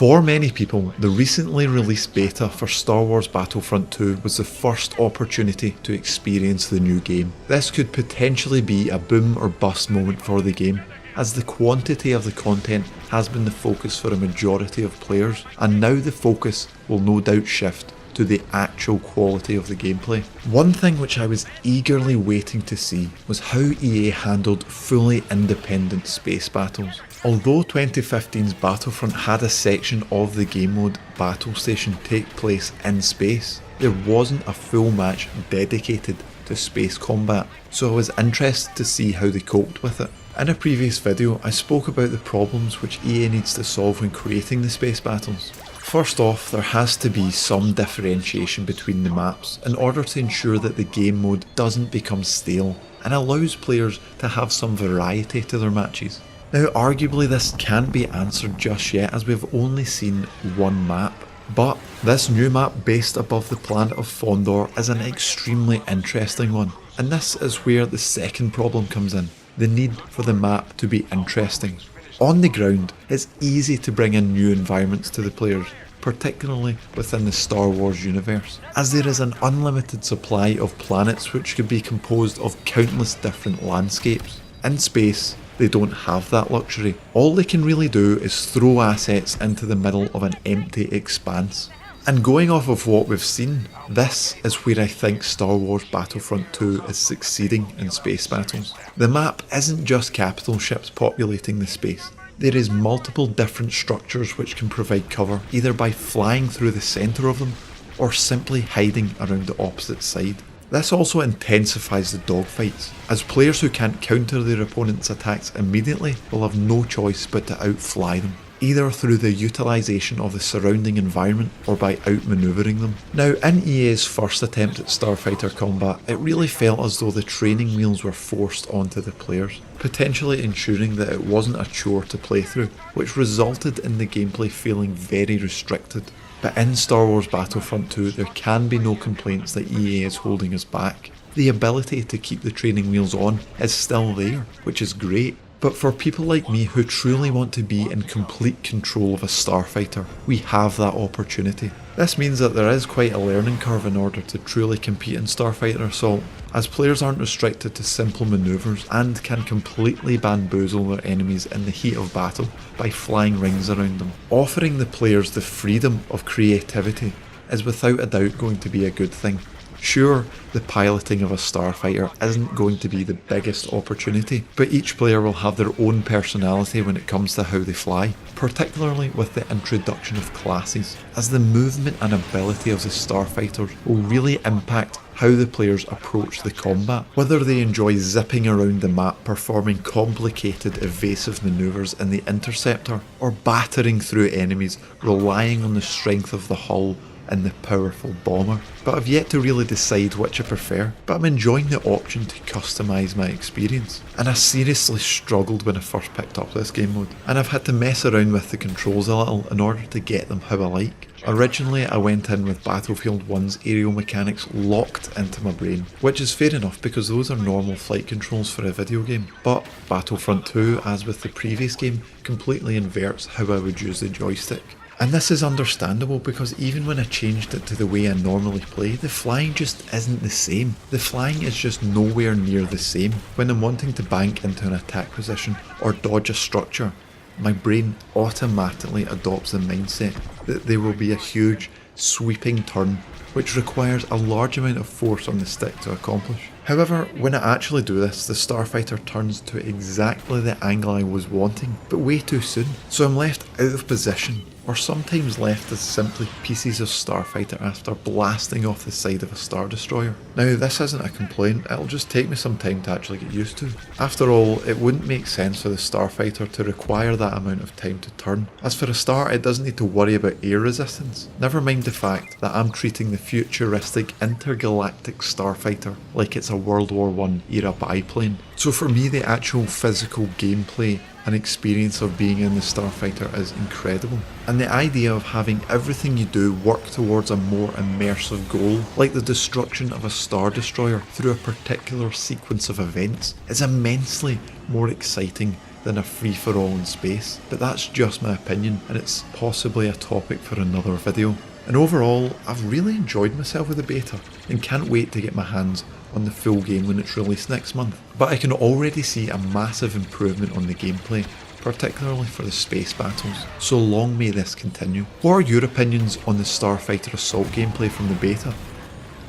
For many people, the recently released beta for Star Wars Battlefront 2 was the first opportunity to experience the new game. This could potentially be a boom or bust moment for the game, as the quantity of the content has been the focus for a majority of players, and now the focus will no doubt shift to the actual quality of the gameplay. One thing which I was eagerly waiting to see was how EA handled fully independent space battles. Although 2015's Battlefront had a section of the game mode Battle Station take place in space, there wasn't a full match dedicated to space combat, so I was interested to see how they coped with it. In a previous video, I spoke about the problems which EA needs to solve when creating the space battles. First off, there has to be some differentiation between the maps in order to ensure that the game mode doesn't become stale and allows players to have some variety to their matches. Now arguably this can't be answered just yet as we've only seen one map, but this new map based above the planet of Fondor is an extremely interesting one, and this is where the second problem comes in, the need for the map to be interesting. On the ground, it's easy to bring in new environments to the players, particularly within the Star Wars universe, as there is an unlimited supply of planets which could be composed of countless different landscapes. In space, they don't have that luxury. All they can really do is throw assets into the middle of an empty expanse. And going off of what we've seen, this is where I think Star Wars Battlefront 2 is succeeding in space battles. The map isn't just capital ships populating the space. There is multiple different structures which can provide cover, either by flying through the centre of them, or simply hiding around the opposite side. This also intensifies the dogfights, as players who can't counter their opponent's attacks immediately will have no choice but to outfly them, either through the utilisation of the surrounding environment or by outmanoeuvring them. Now, in EA's first attempt at starfighter combat, it really felt as though the training wheels were forced onto the players, potentially ensuring that it wasn't a chore to play through, which resulted in the gameplay feeling very restricted. But in Star Wars Battlefront 2, there can be no complaints that EA is holding us back. The ability to keep the training wheels on is still there, which is great. But for people like me who truly want to be in complete control of a starfighter, we have that opportunity. This means that there is quite a learning curve in order to truly compete in Starfighter Assault, as players aren't restricted to simple manoeuvres and can completely bamboozle their enemies in the heat of battle by flying rings around them. Offering the players the freedom of creativity is without a doubt going to be a good thing. Sure, the piloting of a starfighter isn't going to be the biggest opportunity, but each player will have their own personality when it comes to how they fly, particularly with the introduction of classes, as the movement and ability of the starfighters will really impact how the players approach the combat, whether they enjoy zipping around the map performing complicated evasive manoeuvres in the interceptor, or battering through enemies relying on the strength of the hull and the powerful bomber. But I've yet to really decide which I prefer, but I'm enjoying the option to customise my experience. And I seriously struggled when I first picked up this game mode, and I've had to mess around with the controls a little in order to get them how I like. Originally I went in with Battlefield 1's aerial mechanics locked into my brain, which is fair enough because those are normal flight controls for a video game, but Battlefront 2, as with the previous game, completely inverts how I would use the joystick. And this is understandable because even when I changed it to the way I normally play, the flying just isn't the same. The flying is just nowhere near the same. When I'm wanting to bank into an attack position or dodge a structure, my brain automatically adopts the mindset that there will be a huge, sweeping turn which requires a large amount of force on the stick to accomplish. However, when I actually do this, the starfighter turns to exactly the angle I was wanting, but way too soon, so I'm left out of position, or sometimes left as simply pieces of starfighter after blasting off the side of a star destroyer. Now, this isn't a complaint, it'll just take me some time to actually get used to. After all, it wouldn't make sense for the starfighter to require that amount of time to turn, as for a start it doesn't need to worry about air resistance, never mind the fact that I'm treating the futuristic intergalactic starfighter like it's a World War I era biplane. So for me, the actual physical gameplay and experience of being in the starfighter is incredible, and the idea of having everything you do work towards a more immersive goal, like the destruction of a star destroyer through a particular sequence of events, is immensely more exciting than a free-for-all in space, but that's just my opinion, and it's possibly a topic for another video. And overall, I've really enjoyed myself with the beta, and can't wait to get my hands on the full game when it's released next month. But I can already see a massive improvement on the gameplay, particularly for the space battles, so long may this continue. What are your opinions on the Starfighter Assault gameplay from the beta?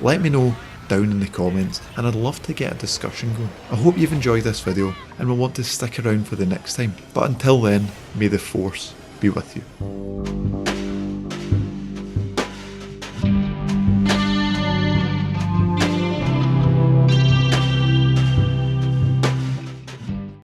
Let me know down in the comments, and I'd love to get a discussion going. I hope you've enjoyed this video and will want to stick around for the next time, but until then, may the Force be with you.